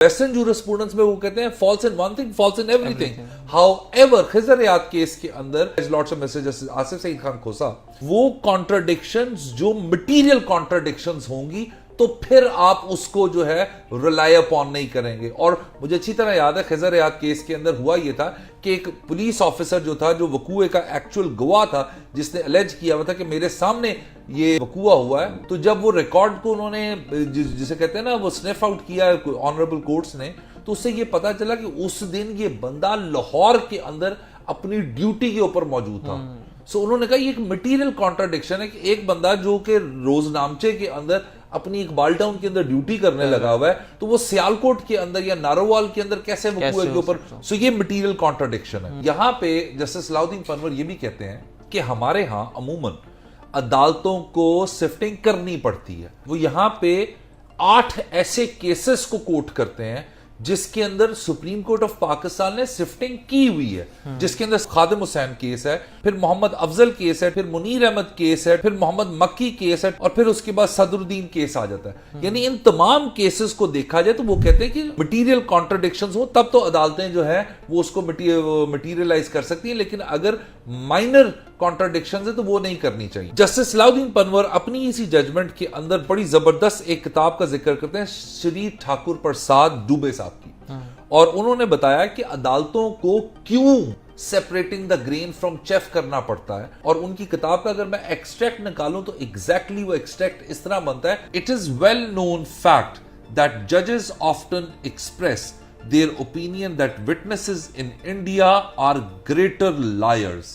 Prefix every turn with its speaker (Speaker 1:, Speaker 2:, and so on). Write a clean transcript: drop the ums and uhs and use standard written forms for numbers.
Speaker 1: Western jurisprudence में वो कहते हैं false in one thing, false in everything. However, खिजर-ए-याद केस के अंदर lots of messages Asif Saeed Khan Khosa, वो कॉन्ट्राडिक्शंस जो मटीरियल कॉन्ट्राडिक्शंस होंगी तो फिर आप उसको जो है रिलाई अपॉन नहीं करेंगे. और मुझे अच्छी तरह याद है खिजर-ए-याद केस के अंदर हुआ ये था कि एक पुलिस ऑफिसर जो था, जो वकूए का एक्चुअल गवाह था, जिसने अलेज किया हुआ था कि मेरे सामने ये वकूआ हुआ है, तो जब वो रिकॉर्ड को उन्होंने जिसे कहते हैं ना वो स्निफ आउट किया ऑनरेबल कोर्ट्स ने, तो उससे ये पता चला कि उस दिन ये बंदा लाहौर के अंदर अपनी ड्यूटी के ऊपर मौजूद था. सो उन्होंने कहा ये एक मटीरियल कॉन्ट्राडिक्शन है कि एक बंदा जो कि रोजनामचे के अंदर अपनी इकबाल टाउन के अंदर ड्यूटी करने लगा हुआ है, तो वो सियालकोट के अंदर या नारोवाल के अंदर कैसे वकूए के ऊपर. सो ये मटीरियल कॉन्ट्राडिक्शन है. यहाँ पे जस्टिस सलाउद्दीन पनवर ये भी कहते हैं कि हमारे यहाँ अमूमन अदालतों को सिफ्टिंग करनी पड़ती है. वो यहाँ पे 8 ऐसे केसेस को कोट करते हैं जिसके अंदर सुप्रीम कोर्ट ऑफ पाकिस्तान ने सिफ्टिंग की हुई है, जिसके अंदर खादिम हुसैन केस है, फिर मोहम्मद अफजल केस है, फिर मुनीर अहमद केस है, फिर मोहम्मद मक्की केस है, और फिर उसके बाद सदरुद्दीन केस आ जाता है. यानी इन तमाम केसेस को देखा जाए तो वो कहते हैं कि मटीरियल कॉन्ट्राडिक्शंस हो तब तो अदालतें जो है वो उसको मटीरियलाइज कर सकती हैं, लेकिन अगर माइनर कॉन्ट्राडिक्शंस है तो वो नहीं करनी चाहिए. जस्टिस सलाउद्दीन पनवर अपनी इसी जजमेंट के अंदर बड़ी जबरदस्त एक किताब का जिक्र करते हैं, श्री ठाकुर प्रसाद दुबे साहब की, और उन्होंने बताया कि अदालतों को क्यों separating the grain from chef करना पड़ता है. और उनकी किताब का अगर मैं एक्सट्रैक्ट निकालूं तो एग्जैक्टली वो एक्सट्रैक्ट इस तरह बनता है. It is well known fact that जजेस often express their opinion that witnesses in India are greater liars.